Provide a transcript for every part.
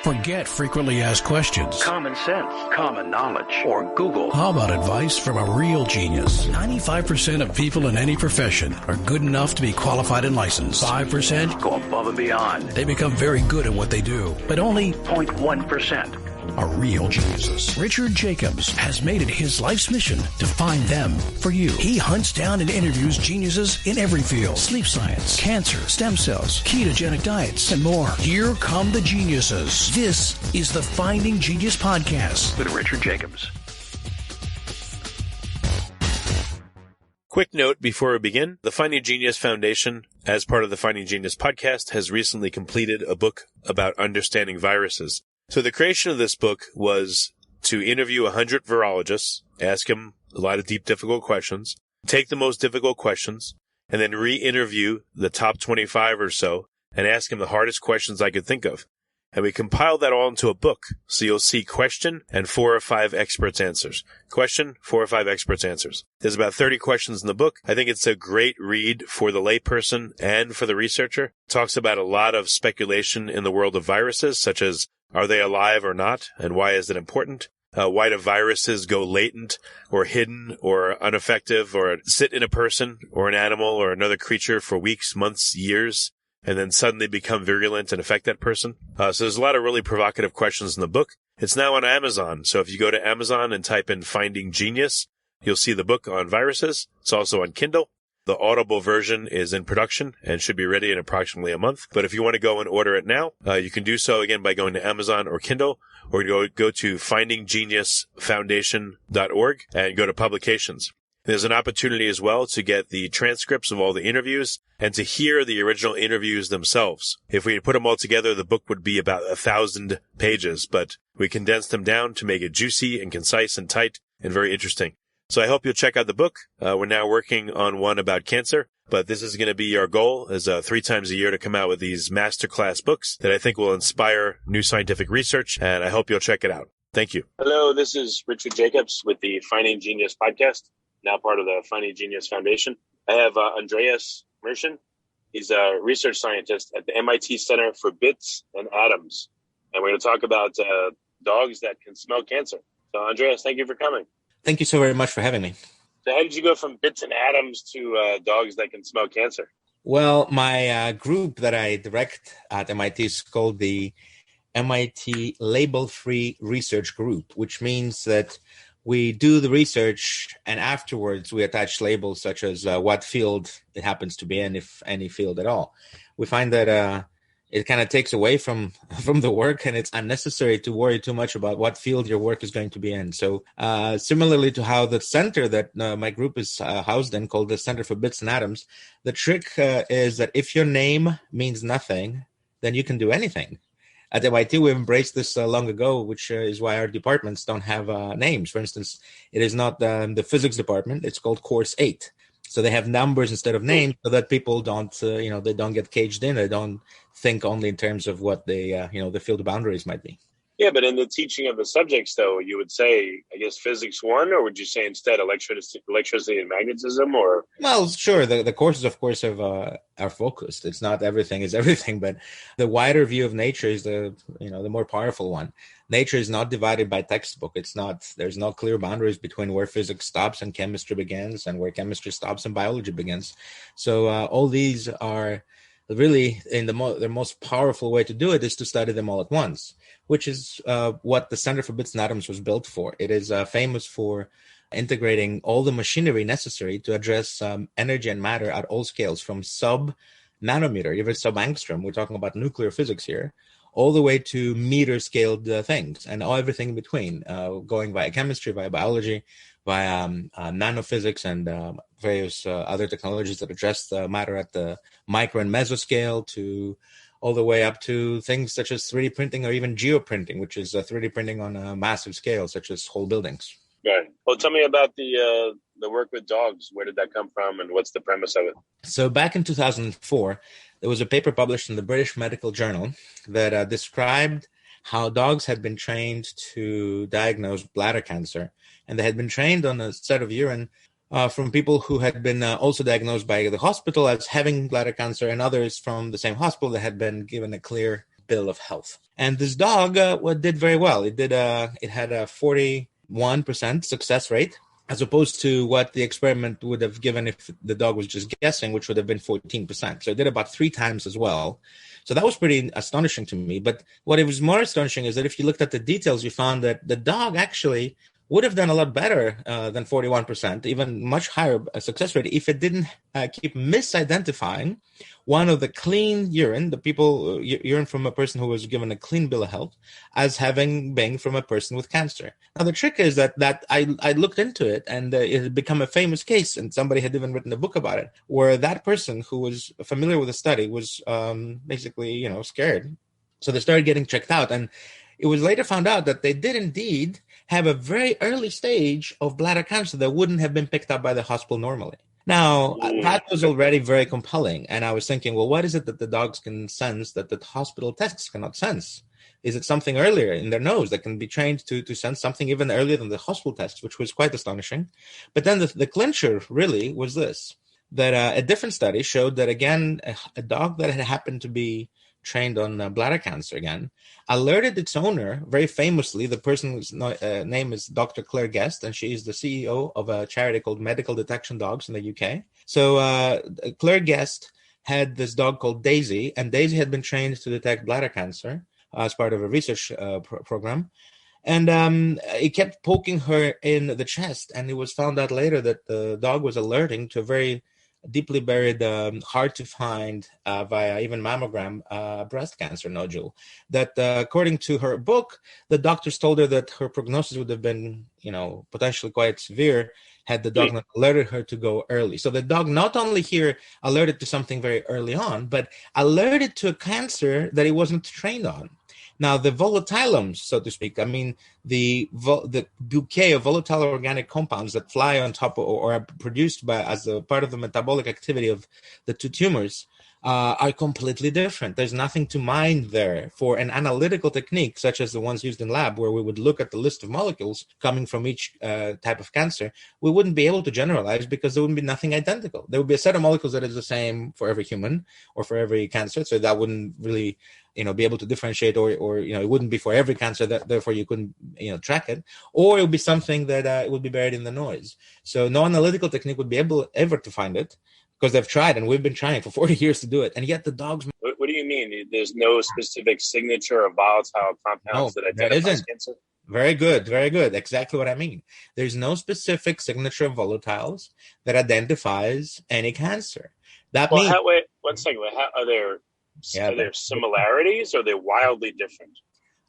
Forget frequently asked questions. Common sense, common knowledge, or Google. How about advice from a real genius? 95% of people in any profession are good enough to be qualified and licensed. 5% go above and beyond. They become very good at what they do, but only 0.1% are real geniuses. Richard Jacobs has made it his life's mission to find them for you. He hunts down and interviews geniuses in every field: sleep science, cancer, stem cells, ketogenic diets, and more. Here come the geniuses. This is the Finding Genius Podcast with Richard Jacobs. Quick note before we begin, the Finding Genius Foundation, as part of the Finding Genius Podcast, has recently completed a book about understanding viruses. So the creation of this book was to interview 100 virologists, ask them a lot of deep, difficult questions, take the most difficult questions, and then re-interview the top 25 or so and ask them the hardest questions I could think of. And we compiled that all into a book. So you'll see question and 4 or 5 experts' answers. Question, 4 or 5 experts' answers. There's about 30 questions in the book. I think it's a great read for the layperson and for the researcher. It talks about a lot of speculation in the world of viruses, such as are they alive or not, and why is it important? Why do viruses go latent or hidden or ineffective or sit in a person or an animal or another creature for weeks, months, years, and then suddenly become virulent and affect that person? So there's a lot of really provocative questions in the book. It's now on Amazon. So if you go to Amazon and type in Finding Genius, you'll see the book on viruses. It's also on Kindle. The Audible version is in production and should be ready in approximately a month. But if you want to go and order it now, you can do so again by going to Amazon or Kindle, or go to findinggeniusfoundation.org and go to publications. There's an opportunity as well to get the transcripts of all the interviews and to hear the original interviews themselves. If we put them all together, the book would be about 1,000 pages, but we condensed them down to make it juicy and concise and tight and very interesting. So I hope you'll check out the book. We're now working on one about cancer, but this is going to be our goal is 3 times a year to come out with these masterclass books that I think will inspire new scientific research, and I hope you'll check it out. Thank you. Hello, this is Richard Jacobs with the Finding Genius Podcast, now part of the Finding Genius Foundation. I have Andreas Mershin. He's a research scientist at the MIT Center for Bits and Atoms, and we're going to talk about dogs that can smell cancer. So, Andreas, thank you for coming. Thank you so very much for having me. So how did you go from bits and atoms to dogs that can smell cancer? Well, my group that I direct at MIT is called the MIT Label-Free Research Group, which means that we do the research and afterwards we attach labels such as what field it happens to be in, if any field at all. We find that it kind of takes away from the work, and it's unnecessary to worry too much about what field your work is going to be in. So similarly to how the center that my group is housed in, called the Center for Bits and Atoms, the trick is that if your name means nothing, then you can do anything. At MIT, we embraced this long ago, which is why our departments don't have names. For instance, it is not the physics department. It's called Course 8. So they have numbers instead of names so that people don't, they don't get caged in. They don't think only in terms of what they, the field boundaries might be. Yeah, but in the teaching of the subjects, though, you would say, I guess, physics 1, or would you say instead electricity and magnetism, or? Well, sure. The courses, of course, are focused. It's not everything is everything, but the wider view of nature is the more powerful one. Nature is not divided by textbook. There's no clear boundaries between where physics stops and chemistry begins and where chemistry stops and biology begins. So all these are really, in the most powerful way to do it is to study them all at once, which is what the Center for Bits and Atoms was built for. It is famous for integrating all the machinery necessary to address energy and matter at all scales, from sub-nanometer, even sub-angstrom, we're talking about nuclear physics here, all the way to meter-scaled things and everything in between, going via chemistry, via biology, via nanophysics and various other technologies that address the matter at the micro and mesoscale, to all the way up to things such as 3D printing or even geoprinting, which is 3D printing on a massive scale, such as whole buildings. Right. Well, tell me about the work with dogs. Where did that come from, and what's the premise of it? So back in 2004, there was a paper published in the British Medical Journal that described how dogs had been trained to diagnose bladder cancer, and they had been trained on a set of urine from people who had been also diagnosed by the hospital as having bladder cancer, and others from the same hospital that had been given a clear bill of health. And this dog did very well. It had a 41% success rate, as opposed to what the experiment would have given if the dog was just guessing, which would have been 14%. So it did about 3 times as well. So that was pretty astonishing to me. But what was more astonishing is that if you looked at the details, you found that the dog actually would have done a lot better than 41%, even much higher success rate, if it didn't keep misidentifying one of the clean urine, the people urine from a person who was given a clean bill of health, as having been from a person with cancer. Now the trick is that I looked into it, and it had become a famous case, and somebody had even written a book about it, where that person who was familiar with the study was basically scared. So they started getting checked out, and it was later found out that they did indeed have a very early stage of bladder cancer that wouldn't have been picked up by the hospital normally. Now, that was already very compelling. And I was thinking, well, what is it that the dogs can sense that the hospital tests cannot sense? Is it something earlier in their nose that can be trained to sense something even earlier than the hospital tests, which was quite astonishing. But then the clincher really was this, that a different study showed that, again, a dog that had happened to be trained on bladder cancer again, alerted its owner, very famously. The person's name is Dr. Claire Guest, and she is the CEO of a charity called Medical Detection Dogs in the UK. So Claire Guest had this dog called Daisy, and Daisy had been trained to detect bladder cancer as part of a research program. And it kept poking her in the chest, and it was found out later that the dog was alerting to a very deeply buried, hard to find via even mammogram breast cancer nodule. That according to her book, the doctors told her that her prognosis would have been, potentially quite severe had the dog not alerted her to go early. So the dog not only here alerted to something very early on, but alerted to a cancer that it wasn't trained on. Now, the volatiles, so to speak, I mean, the bouquet of volatile organic compounds that fly on top or are produced as a part of the metabolic activity of the two tumors are completely different. There's nothing to mine there for an analytical technique, such as the ones used in lab, where we would look at the list of molecules coming from each type of cancer. We wouldn't be able to generalize because there wouldn't be nothing identical. There would be a set of molecules that is the same for every human or for every cancer, so that wouldn't really be able to differentiate, or it wouldn't be for every cancer, that therefore you couldn't track it, or it would be something that it would be buried in the noise. So no analytical technique would be able ever to find it, because they've tried, and we've been trying for 40 years to do it, and yet the dogs. What do you mean? There's no specific signature of volatile compounds that identify cancer? Very good, very good. Exactly what I mean. There's no specific signature of volatiles that identifies any cancer. That means. Wait, 1 second. Are there similarities, or are they wildly different?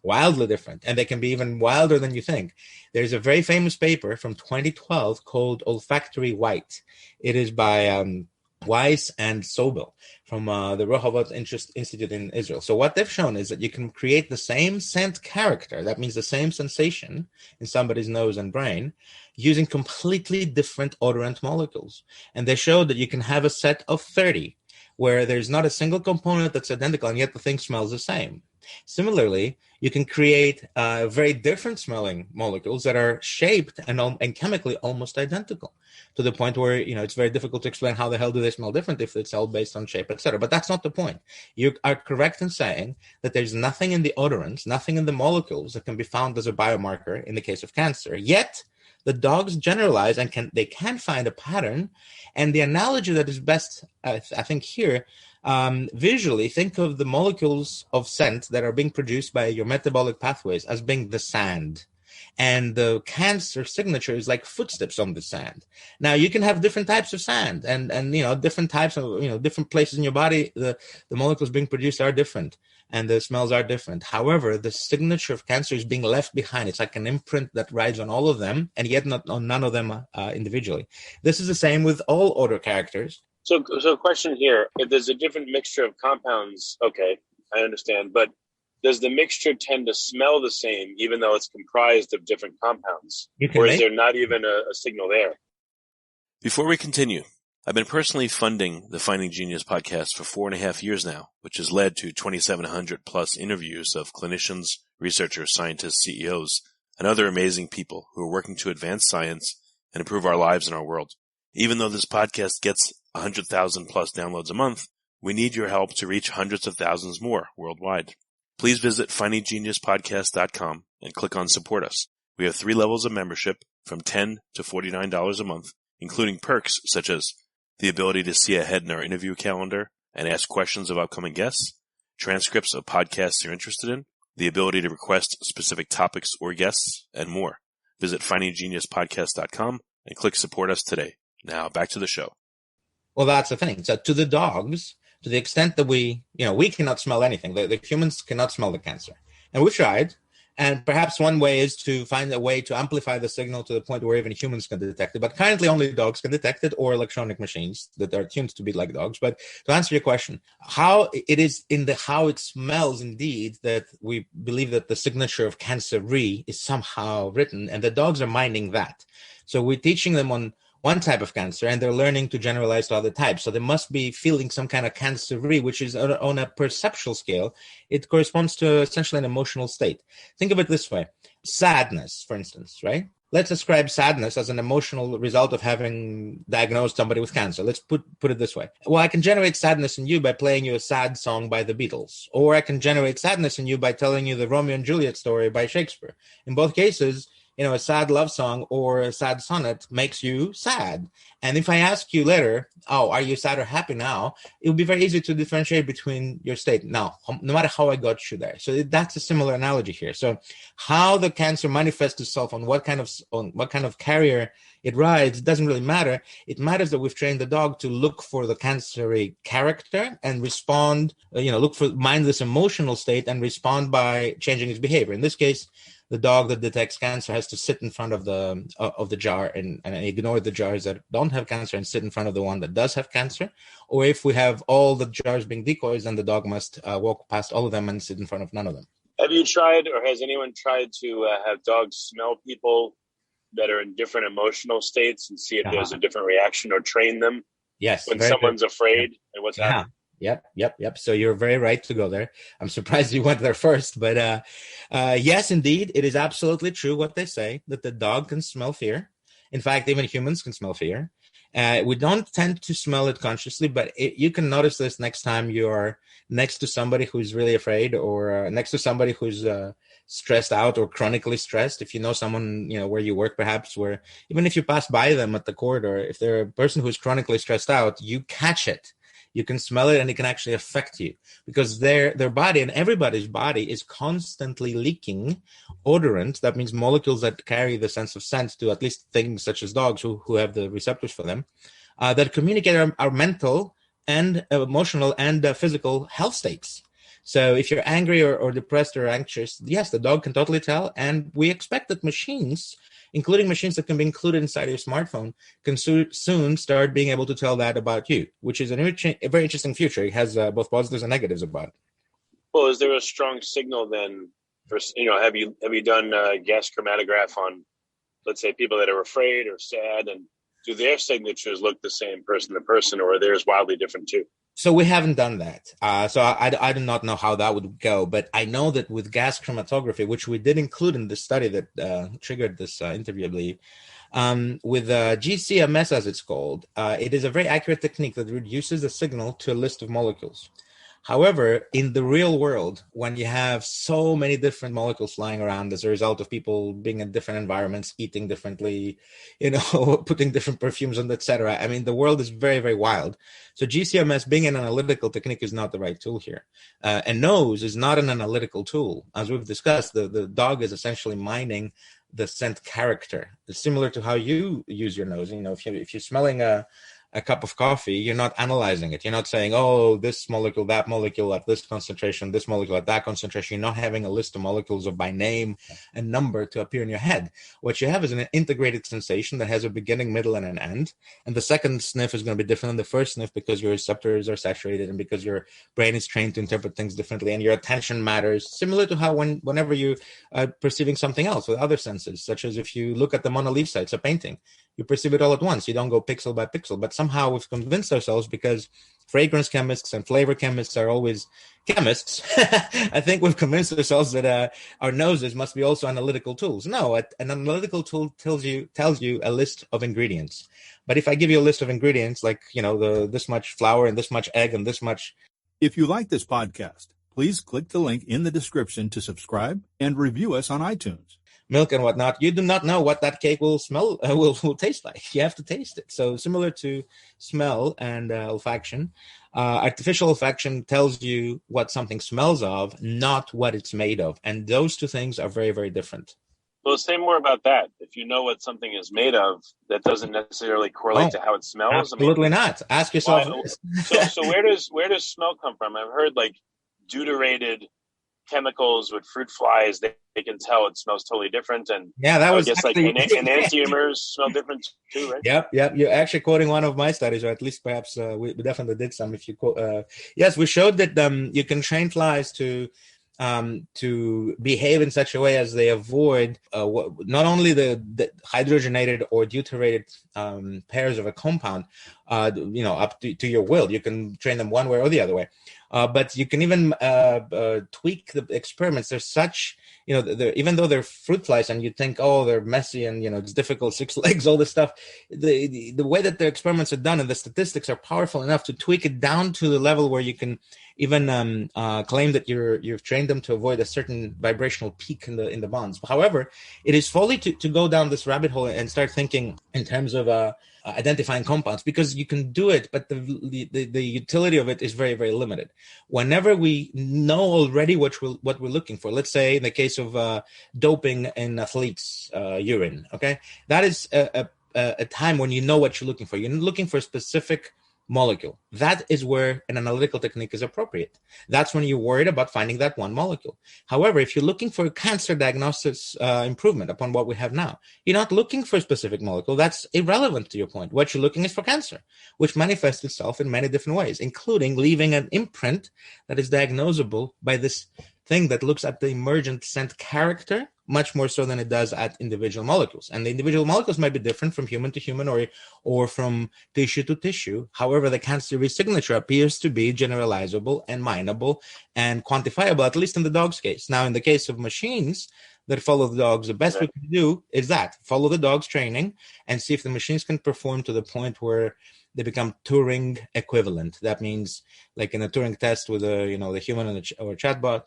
Wildly different, and they can be even wilder than you think. There's a very famous paper from 2012 called Olfactory White. It is by Weiss and Sobel from the Rehovot Institute in Israel. So what they've shown is that you can create the same scent character, that means the same sensation in somebody's nose and brain, using completely different odorant molecules. And they showed that you can have a set of 30 where there's not a single component that's identical, and yet the thing smells the same. Similarly, you can create very different smelling molecules that are shaped and chemically almost identical, to the point where it's very difficult to explain how the hell do they smell different if it's all based on shape, etc. But that's not the point. You are correct in saying that there's nothing in the odorants, nothing in the molecules that can be found as a biomarker in the case of cancer. Yet the dogs generalize and can find a pattern. And the analogy that is best, I think here, visually, think of the molecules of scent that are being produced by your metabolic pathways as being the sand. And the cancer signature is like footsteps on the sand. Now, you can have different types of sand and different types of, different places in your body. The molecules being produced are different and the smells are different. However, the signature of cancer is being left behind. It's like an imprint that rides on all of them, and yet not on none of them individually. This is the same with all odor characters. So question here, if there's a different mixture of compounds, okay, I understand, but does the mixture tend to smell the same, even though it's comprised of different compounds? Or is there not even a signal there? Before we continue, I've been personally funding the Finding Genius podcast for 4.5 years now, which has led to 2,700 plus interviews of clinicians, researchers, scientists, CEOs, and other amazing people who are working to advance science and improve our lives and our world. Even though this podcast gets 100,000 plus downloads a month, we need your help to reach hundreds of thousands more worldwide. please visit findaGeniusPodcast.com and click on Support Us. We have 3 levels of membership from $10 to $49 a month, including perks such as the ability to see ahead in our interview calendar and ask questions of upcoming guests, transcripts of podcasts you're interested in, the ability to request specific topics or guests, and more. Visit findaGeniusPodcast.com and click Support Us today. Now, back to the show. Well, that's the thing. So to the dogs, to the extent that we cannot smell anything, the humans cannot smell the cancer. And we've tried. And perhaps one way is to find a way to amplify the signal to the point where even humans can detect it. But currently only dogs can detect it, or electronic machines that are tuned to be like dogs. But to answer your question, how it is in the how it smells indeed that we believe that the signature of Cancerre is somehow written, and the dogs are mining that. So we're teaching them on one type of cancer, and they're learning to generalize to other types. So they must be feeling some kind of Cancerre, which is on a perceptual scale. It corresponds to essentially an emotional state. Think of it this way. Sadness, for instance, right? Let's ascribe sadness as an emotional result of having diagnosed somebody with cancer. Let's put it this way. Well, I can generate sadness in you by playing you a sad song by the Beatles, or I can generate sadness in you by telling you the Romeo and Juliet story by Shakespeare. In both cases, a sad love song or a sad sonnet makes you sad. And if I ask you later, oh, are you sad or happy now? It would be very easy to differentiate between your state now, no matter how I got you there. So that's a similar analogy here. So how the cancer manifests itself on what kind of carrier it rides doesn't really matter. It matters that we've trained the dog to look for the Cancerre character and respond, look for mindless emotional state and respond by changing its behavior. In this case, the dog that detects cancer has to sit in front of the jar and ignore the jars that don't have cancer and sit in front of the one that does have cancer. Or if we have all the jars being decoys, then the dog must walk past all of them and sit in front of none of them. Have you tried, or has anyone tried to have dogs smell people that are in different emotional states and see if there's a different reaction, or train them? Yes. When someone's afraid and what's happening? Yep. So you're very right to go there. I'm surprised you went there first, but yes, indeed, it is absolutely true what they say, that the dog can smell fear. In fact, even humans can smell fear. We don't tend to smell it consciously, but you can notice this next time you are next to somebody who's really afraid, or next to somebody who's stressed out or chronically stressed. If you know someone, where you work, perhaps, where even if you pass by them at the corridor, if they're a person who's chronically stressed out, you catch it. You can smell it, and it can actually affect you, because their body, and everybody's body, is constantly leaking odorant. That means molecules that carry the sense of scent to at least things such as dogs who have the receptors for them, that communicate our mental and emotional and physical health states. So if you're angry or depressed or anxious, yes, the dog can totally tell. And we expect that machines, including machines that can be included inside your smartphone, can soon start being able to tell that about you, which is a very interesting future. It has both positives and negatives about it. Well, is there a strong signal then for, have you done gas chromatograph on, let's say, people that are afraid or sad, and do their signatures look the same person to person, or are theirs wildly different too? So we haven't done that. So I do not know how that would go, but I know that with gas chromatography, which we did include in the study that triggered this interview, I believe, with GCMS, as it's called, it is a very accurate technique that reduces the signal to a list of molecules. However, in the real world, when you have so many different molecules flying around as a result of people being in different environments, eating differently, putting different perfumes on, etc., I mean, the world is very, very wild. So GCMS, being an analytical technique, is not the right tool here. And nose is not an analytical tool. As we've discussed, the dog is essentially mining the scent character. It's similar to how you use your nose. If you're smelling a cup of coffee, you're not analyzing it. You're not saying, oh, this molecule, that molecule at this concentration, this molecule at that concentration. You're not having a list of molecules of by name and number to appear in your head. What you have is an integrated sensation that has a beginning, middle, and an end. And the second sniff is going to be different than the first sniff because your receptors are saturated and because your brain is trained to interpret things differently, and your attention matters, similar to how whenever you are perceiving something else with other senses, such as if you look at the Mona Lisa, it's a painting. You perceive it all at once. You don't go pixel by pixel. But somehow we've convinced ourselves, because fragrance chemists and flavor chemists are always chemists. I think we've convinced ourselves that our noses must be also analytical tools. No, an analytical tool tells you a list of ingredients. But if I give you a list of ingredients, like this much flour and this much egg and this much. If you like this podcast, Please click the link in the description to subscribe and review us on iTunes. Milk and whatnot, you do not know what that cake will smell, will taste like. You have to taste it. So similar to smell and olfaction, artificial olfaction tells you what something smells of, not what it's made of. And those two things are very, very different. Well, say more about that. If you know what something is made of, that doesn't necessarily correlate to how it smells. Absolutely not. Ask yourself. So where does smell come from? I've heard like deuterated chemicals with fruit flies, they can tell it smells totally different. And yeah, that was I guess like enantiomers smell different too, right? Yep. You're actually quoting one of my studies, or at least perhaps we definitely did some. If you quote, yes, we showed that you can train flies to behave in such a way as they avoid not only the hydrogenated or deuterated pairs of a compound, up to your will. You can train them one way or the other way. But you can even tweak the experiments. There's such, even though they're fruit flies and you think, oh, they're messy and, it's difficult, 6 legs, all this stuff. The way that the experiments are done and the statistics are powerful enough to tweak it down to the level where you can even claim that you've trained them to avoid a certain vibrational peak in the bonds. However, it is folly to go down this rabbit hole and start thinking in terms of identifying compounds, because you can do it, but the utility of it is very, very limited. Whenever we know already what we're looking for, let's say in the case of doping in athletes' urine, okay, that is a time when you know what you're looking for. You're looking for a specific molecule. That is where an analytical technique is appropriate. That's when you're worried about finding that one molecule. However, if you're looking for cancer diagnosis improvement upon what we have now, you're not looking for a specific molecule. That's irrelevant to your point. What you're looking is for cancer, which manifests itself in many different ways, including leaving an imprint that is diagnosable by this thing that looks at the emergent scent character much more so than it does at individual molecules. And the individual molecules might be different from human to human or from tissue to tissue. However, the Cancerresearch signature appears to be generalizable and mineable and quantifiable, at least in the dog's case. Now, in the case of machines that follow the dogs, the best we can do is follow the dog's training and see if the machines can perform to the point where they become Turing equivalent. That means like in a Turing test with the human or a chatbot,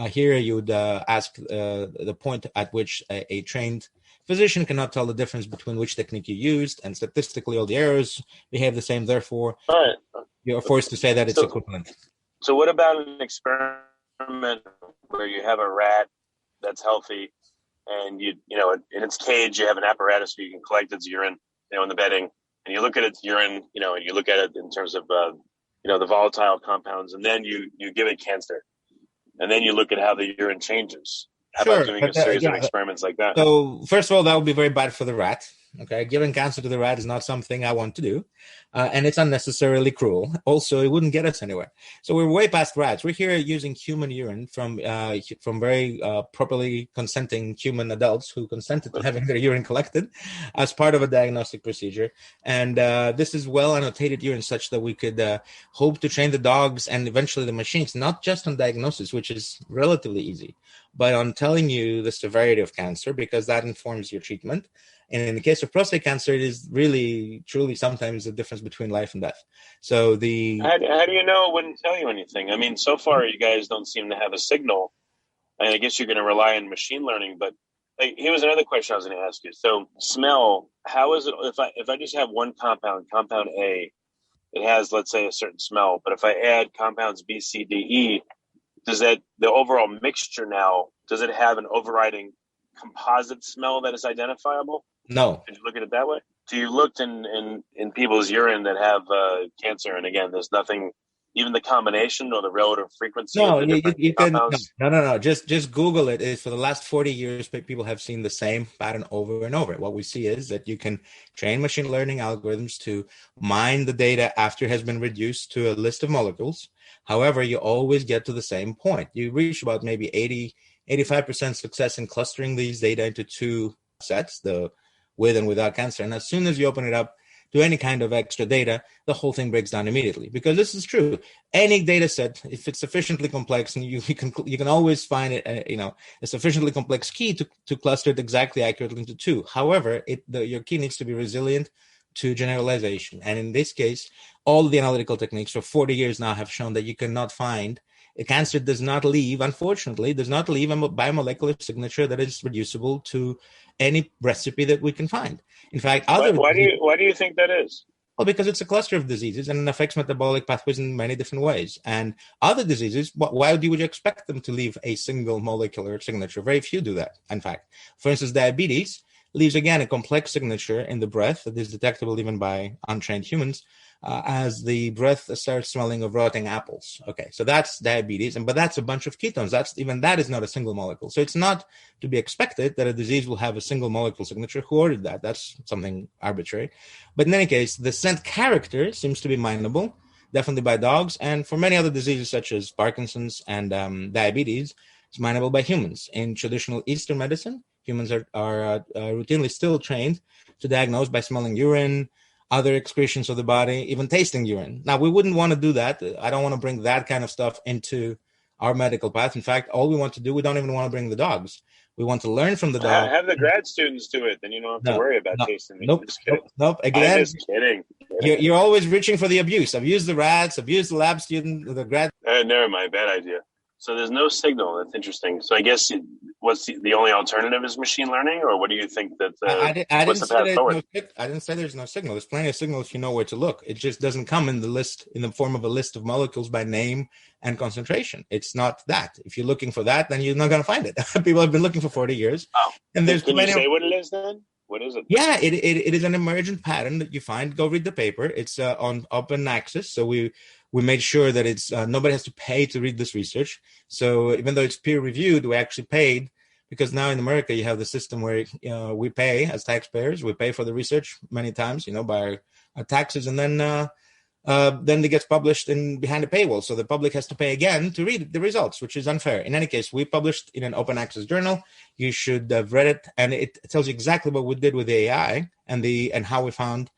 here you would ask the point at which a trained physician cannot tell the difference between which technique you used, and statistically all the errors behave the same. Therefore, you're forced to say that it's equivalent. So what about an experiment where you have a rat that's healthy and in its cage you have an apparatus where you can collect its urine, in the bedding, and you look at its urine, and you look at it in terms of the volatile compounds, and then you give it cancer. And then you look at how the urine changes. How about doing a series of experiments like that? So first of all, that would be very bad for the rat. Okay, giving cancer to the rat is not something I want to do, and it's unnecessarily cruel. Also, it wouldn't get us anywhere. So we're way past rats. We're here using human urine from very properly consenting human adults who consented to having their urine collected as part of a diagnostic procedure. And this is well annotated urine, such that we could hope to train the dogs and eventually the machines, not just on diagnosis, which is relatively easy, but on telling you the severity of cancer, because that informs your treatment. And in the case of prostate cancer, it is really, truly sometimes the difference between life and death. So how do you know it wouldn't tell you anything? I mean, so far you guys don't seem to have a signal, and I guess you're going to rely on machine learning. But here was another question I was going to ask you. So smell, how is it if I just have one compound A, it has, let's say, a certain smell. But if I add compounds B, C, D, E, does the overall mixture now, does it have an overriding composite smell that is identifiable? No. Did you look at it that way? So you looked in people's urine that have cancer, and again, there's nothing, even the combination or the relative frequency. No, of the you can. compounds? No. Just Google it. For the last 40 years, people have seen the same pattern over and over. What we see is that you can train machine learning algorithms to mine the data after it has been reduced to a list of molecules. However, you always get to the same point. You reach about maybe 85% success in clustering these data into two sets, the with and without cancer. And as soon as you open it up to any kind of extra data, the whole thing breaks down immediately. Because this is true. Any data set, if it's sufficiently complex, and you can always find a sufficiently complex key to cluster it exactly accurately into two. However, your key needs to be resilient to generalization. And in this case, all the analytical techniques for 40 years now have shown that you cannot find Cancer does not leave, unfortunately, a biomolecular signature that is reducible to any recipe that we can find. In fact, why do you think that is? Well, because it's a cluster of diseases and it affects metabolic pathways in many different ways. And other diseases, why would you expect them to leave a single molecular signature? Very few do that, in fact. For instance, diabetes leaves, again, a complex signature in the breath that is detectable even by untrained humans as the breath starts smelling of rotting apples. Okay, so that's diabetes, but that's a bunch of ketones. That is not a single molecule. So it's not to be expected that a disease will have a single molecule signature. Who ordered that? That's something arbitrary. But in any case, the scent character seems to be mineable, definitely by dogs, and for many other diseases such as Parkinson's and diabetes, it's mineable by humans. In traditional Eastern medicine, humans are routinely still trained to diagnose by smelling urine, other excretions of the body, even tasting urine. Now, we wouldn't want to do that. I don't want to bring that kind of stuff into our medical path. In fact, all we want to do, we don't even want to bring the dogs. We want to learn from the dog. Have the grad students do it, then you don't have to worry about tasting the Nope, Again, I'm just kidding. You're always reaching for the abuse. Abuse the rats, abuse the lab student, the grad. Never mind, bad idea. So there's no signal. That's interesting. So I guess what's the only alternative is machine learning, or what do you think that? What's the path forward? I didn't say there's no signal. There's plenty of signals if you know where to look. It just doesn't come in the form of a list of molecules by name and concentration. It's not that. If you're looking for that, then you're not going to find it. People have been looking for 40 years. Oh, and there's can you say what it is then? What is it? Yeah, it is an emergent pattern that you find. Go read the paper. It's on open access. So we made sure that it's nobody has to pay to read this research. So even though it's peer reviewed, we actually paid, because now in America you have the system where we pay as taxpayers. We pay for the research many times, by our taxes, and then it gets published behind a paywall. So the public has to pay again to read the results, which is unfair. In any case, we published in an open access journal. You should have read it, and it tells you exactly what we did with the AI and how we found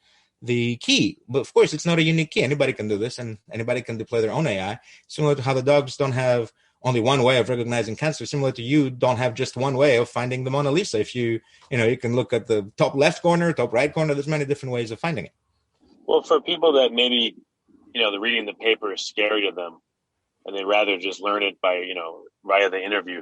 the key. But of course, it's not a unique key. Anybody can do this, and anybody can deploy their own AI. Similar to how the dogs don't have only one way of recognizing cancer, similar to you don't have just one way of finding the Mona Lisa. If you can look at the top left corner, top right corner, there's many different ways of finding it. Well, for people that maybe, the reading the paper is scary to them and they'd rather just learn it by, via the interview,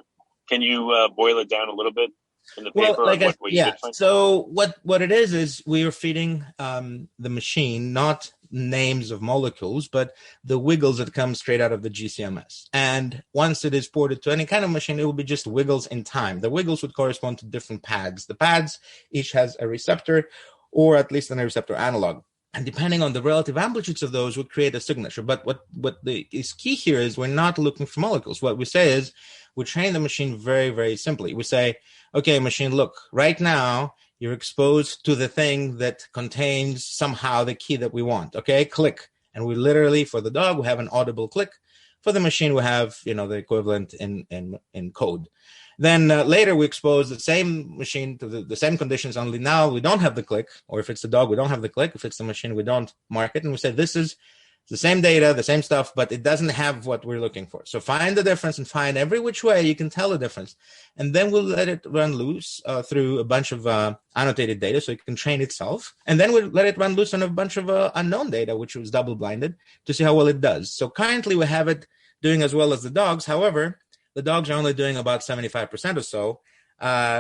can you boil it down a little bit in the paper? So what it is we are feeding the machine not names of molecules, but the wiggles that come straight out of the GCMS. And once it is ported to any kind of machine, it will be just wiggles in time. The wiggles would correspond to different pads. The pads each has a receptor, or at least a receptor analog. And depending on the relative amplitudes of those would create a signature. But what is key here is we're not looking for molecules. What we say is we train the machine very, very simply. We say, okay, machine, look, right now you're exposed to the thing that contains somehow the key that we want. Okay, click. And we literally, for the dog, we have an audible click. For the machine, we have, the equivalent in code. Then later we expose the same machine to the same conditions, only now we don't have the click, or if it's the dog, we don't have the click. If it's the machine, we don't mark it. And we say, this is the same data, the same stuff, but it doesn't have what we're looking for. So find the difference and find every which way you can tell the difference. And then we'll let it run loose through a bunch of annotated data so it can train itself. And then we'll let it run loose on a bunch of unknown data, which was double-blinded, to see how well it does. So currently we have it doing as well as the dogs. However, the dogs are only doing about 75% or so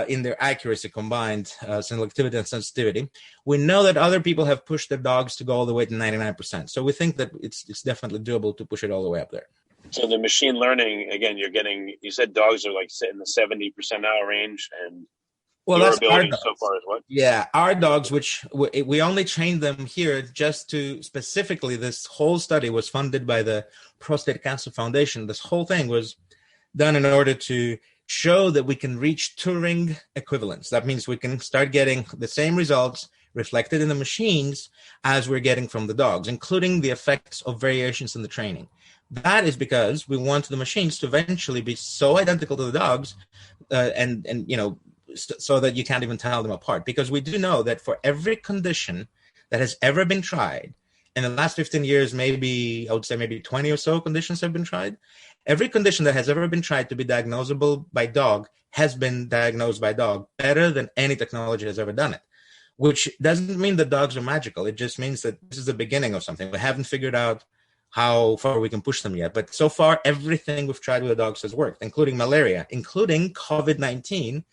in their accuracy combined, selectivity and sensitivity. We know that other people have pushed their dogs to go all the way to 99%. So we think that it's definitely doable to push it all the way up there. So the machine learning, again, you said dogs are like in the 70 percentile range, and that's our dogs. So far is what? Yeah, our dogs, which we only trained them here just to specifically, this whole study was funded by the Prostate Cancer Foundation. This whole thing was done in order to show that we can reach Turing equivalence. That means we can start getting the same results reflected in the machines as we're getting from the dogs, including the effects of variations in the training. That is because we want the machines to eventually be so identical to the dogs so that you can't even tell them apart. Because we do know that for every condition that has ever been tried, in the last 15 years, maybe 20 or so conditions have been tried. Every condition that has ever been tried to be diagnosable by dog has been diagnosed by dog better than any technology has ever done it, which doesn't mean that dogs are magical. It just means that this is the beginning of something. We haven't figured out how far we can push them yet. But so far, everything we've tried with the dogs has worked, including malaria, including COVID-19,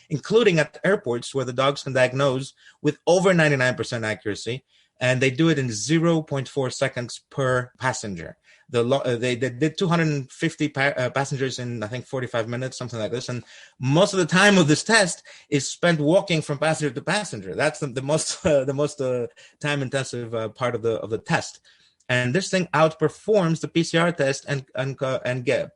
including at airports where the dogs can diagnose with over 99% accuracy, and they do it in 0.4 seconds per passenger. They did 250 passengers in, I think, 45 minutes, something like this. And most of the time of this test is spent walking from passenger to passenger. That's the most time-intensive part of the test. And this thing outperforms the PCR test and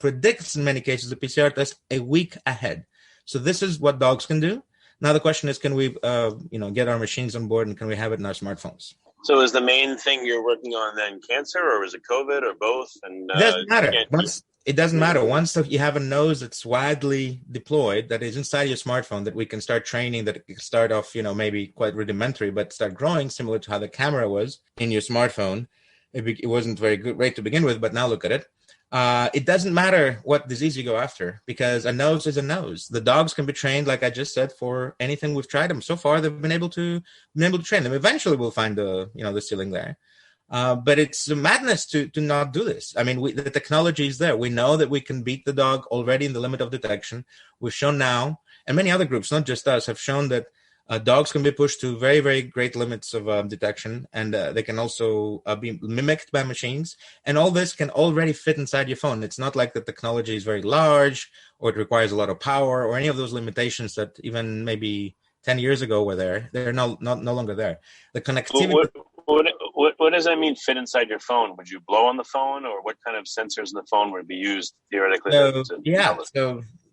predicts in many cases the PCR test a week ahead. So this is what dogs can do. Now the question is, can we, get our machines on board, and can we have it in our smartphones? So is the main thing you're working on then cancer, or is it COVID, or both? And it doesn't matter. It doesn't matter. Once you have a nose that's widely deployed, that is inside your smartphone, that we can start training, that it can start off, maybe quite rudimentary, but start growing, similar to how the camera was in your smartphone. It wasn't very great to begin with, but now look at it. It doesn't matter what disease you go after, because a nose is a nose. The dogs can be trained, like I just said, for anything we've tried them. So far, they've been able to train them. Eventually, we'll find the ceiling there. But it's madness to not do this. I mean, the technology is there. We know that we can beat the dog already in the limit of detection. We've shown now, and many other groups, not just us, have shown that dogs can be pushed to very, very great limits of detection, and they can also be mimicked by machines. And all this can already fit inside your phone. It's not like the technology is very large, or it requires a lot of power, or any of those limitations that even maybe 10 years ago were there. They're no longer there. The connectivity. What does that mean, fit inside your phone? Would you blow on the phone, or what kind of sensors in the phone would be used theoretically?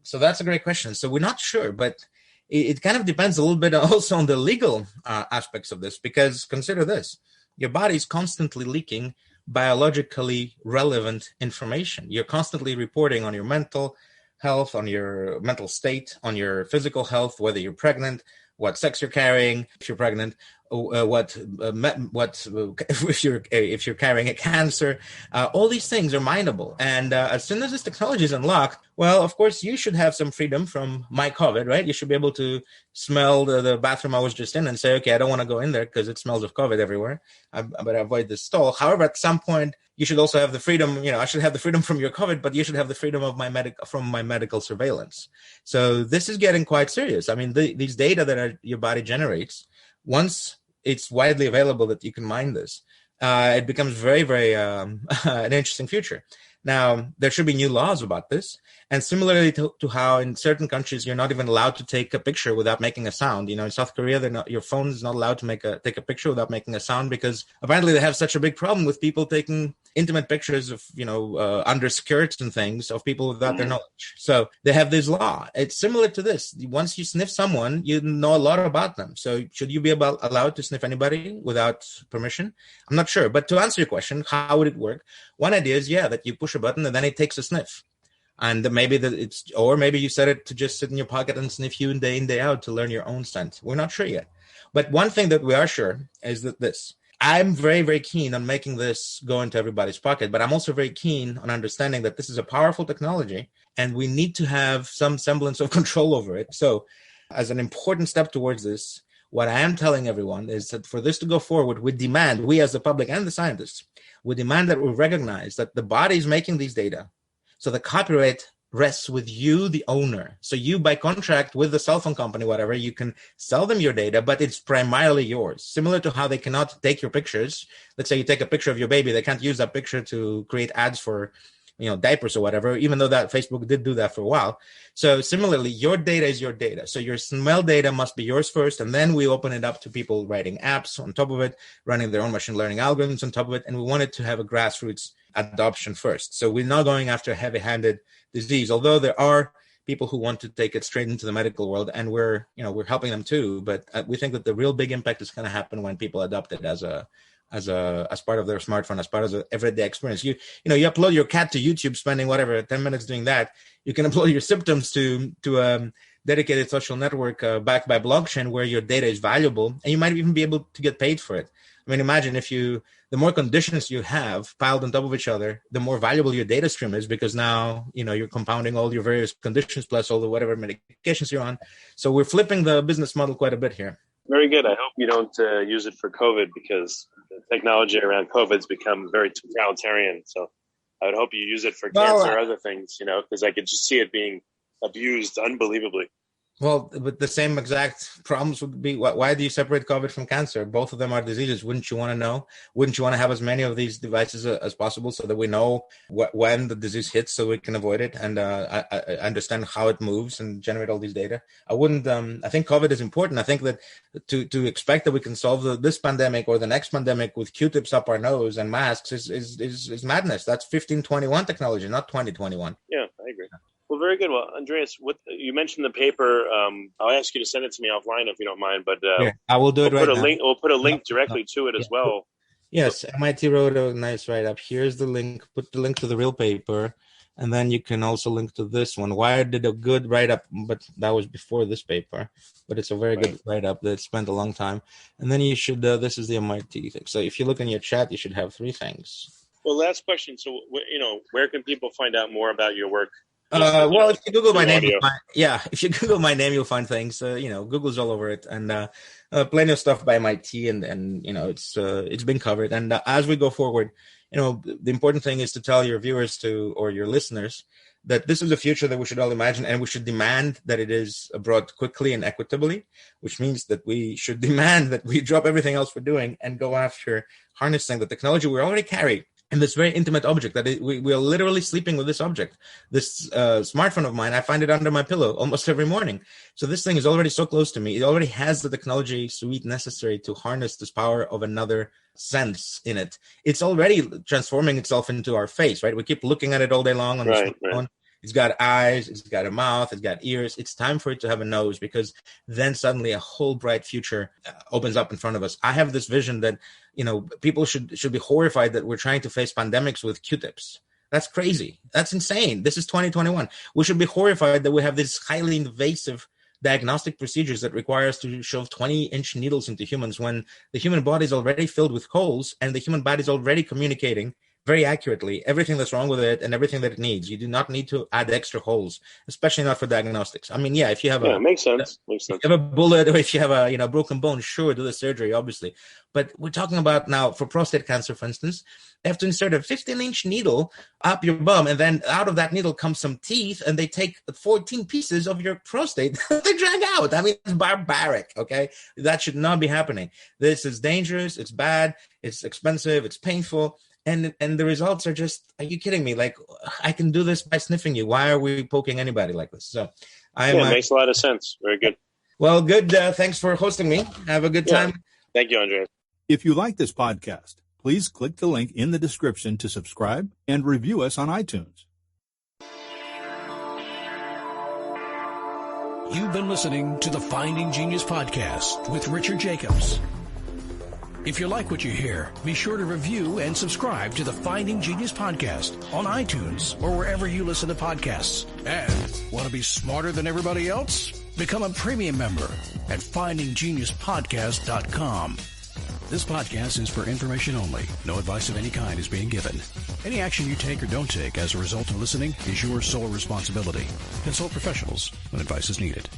So that's a great question. So we're not sure, but it kind of depends a little bit also on the legal aspects of this, because consider this: your body is constantly leaking biologically relevant information. You're constantly reporting on your mental health, on your mental state, on your physical health, whether you're pregnant, what sex you're carrying, if you're pregnant, if you're carrying a cancer. All these things are mineable, and as soon as this technology is unlocked, well, of course, you should have some freedom from my COVID, right? You should be able to smell the bathroom I was just in and say, okay, I don't want to go in there because it smells of COVID everywhere. I better avoid this stall. However, at some point, you should also have the freedom. I should have the freedom from your COVID, but you should have the freedom of from my medical surveillance. So this is getting quite serious. I mean, these data that your body generates, once it's widely available that you can mine this, it becomes very, very an interesting future. Now, there should be new laws about this. And similarly to how in certain countries, you're not even allowed to take a picture without making a sound. In South Korea, your phone is not allowed to take a picture without making a sound, because apparently they have such a big problem with people taking intimate pictures of, under skirts and things of people without their knowledge. So they have this law. It's similar to this. Once you sniff someone, you know a lot about them. So should you be allowed to sniff anybody without permission? I'm not sure. But to answer your question, how would it work? One idea is, that you push a button and then it takes a sniff. And maybe maybe you set it to just sit in your pocket and sniff you day in, day out to learn your own scent. We're not sure yet. But one thing that we are sure is that I'm very, very keen on making this go into everybody's pocket, but I'm also very keen on understanding that this is a powerful technology and we need to have some semblance of control over it. So as an important step towards this, what I am telling everyone is that for this to go forward, we as the public and the scientists, we demand that we recognize that the body is making these data. So the copyright rests with you, the owner. So you, by contract with the cell phone company, whatever, you can sell them your data, but it's primarily yours. Similar to how they cannot take your pictures. Let's say you take a picture of your baby. They can't use that picture to create ads for, diapers or whatever, even though that Facebook did do that for a while. So similarly, your data is your data. So your smell data must be yours first. And then we open it up to people writing apps on top of it, running their own machine learning algorithms on top of it. And we wanted to have a grassroots adoption first. So we're not going after heavy-handed disease, although there are people who want to take it straight into the medical world, and we're helping them too. But we think that the real big impact is going to happen when people adopt it as part of their smartphone, as part of the everyday experience. You upload your cat to YouTube, spending 10 minutes doing that. You can upload your symptoms to dedicated social network backed by blockchain, where your data is valuable, and you might even be able to get paid for it. I mean, imagine the more conditions you have piled on top of each other, the more valuable your data stream is, because now, you're compounding all your various conditions plus all the whatever medications you're on. So we're flipping the business model quite a bit here. Very good. I hope you don't use it for COVID, because technology around COVID's become very totalitarian. So I would hope you use it for cancer or other things, because I could just see it being abused unbelievably. Well, but the same exact problems would be, why do you separate COVID from cancer? Both of them are diseases. Wouldn't you want to know? Wouldn't you want to have as many of these devices as possible so that we know when the disease hits so we can avoid it and I understand how it moves and generate all these data? I wouldn't, I think COVID is important. I think that to expect that we can solve this pandemic or the next pandemic with Q-tips up our nose and masks is madness. That's 1521 technology, not 2021. Yeah, I agree. Well, very good. Well, Andreas, what you mentioned the paper. I'll ask you to send it to me offline if you don't mind. But I will do it right now. We'll put a link directly to it as well. Yes, MIT wrote a nice write-up. Here's the link. Put the link to the real paper, and then you can also link to this one. Wired did a good write-up, but that was before this paper. But it's a very good write-up that spent a long time. And then you should. This is the MIT thing. So if you look in your chat, you should have 3 things. Well, last question. So, where can people find out more about your work? Well, if you Google my name, if you Google my name, you'll find things. Google's all over it, and plenty of stuff by MIT, and it's been covered. And as we go forward, the important thing is to tell your viewers or your listeners that this is a future that we should all imagine, and we should demand that it is brought quickly and equitably, which means that we should demand that we drop everything else we're doing and go after harnessing the technology we already carry. And this very intimate object that we are literally sleeping with this object. This smartphone of mine, I find it under my pillow almost every morning. So this thing is already so close to me. It already has the technology suite necessary to harness this power of another sense in it. It's already transforming itself into our face, right? We keep looking at it all day long on the smartphone. Right. It's got eyes, it's got a mouth, it's got ears. It's time for it to have a nose, because then suddenly a whole bright future opens up in front of us. I have this vision that, people should be horrified that we're trying to face pandemics with Q-tips. That's crazy. That's insane. This is 2021. We should be horrified that we have these highly invasive diagnostic procedures that require us to shove 20-inch needles into humans when the human body is already filled with holes and the human body is already communicating very accurately everything that's wrong with it and everything that it needs. You do not need to add extra holes, especially not for diagnostics. I mean, if you have makes sense. If you have a bullet or if you have a broken bone, sure, do the surgery, obviously. But we're talking about now for prostate cancer, for instance, they have to insert a 15-inch needle up your bum, and then out of that needle comes some teeth, and they take 14 pieces of your prostate they drag out. I mean, it's barbaric, okay? That should not be happening. This is dangerous, it's bad, it's expensive, it's painful. And the results are just, are you kidding me? Like, I can do this by sniffing you. Why are we poking anybody like this? So it makes a lot of sense. Very good. Well, good. Thanks for hosting me. Have a good time. Thank you, Andreas. If you like this podcast, please click the link in the description to subscribe and review us on iTunes. You've been listening to the Finding Genius podcast with Richard Jacobs. If you like what you hear, be sure to review and subscribe to the Finding Genius podcast on iTunes or wherever you listen to podcasts. And want to be smarter than everybody else? Become a premium member at findinggeniuspodcast.com. This podcast is for information only. No advice of any kind is being given. Any action you take or don't take as a result of listening is your sole responsibility. Consult professionals when advice is needed.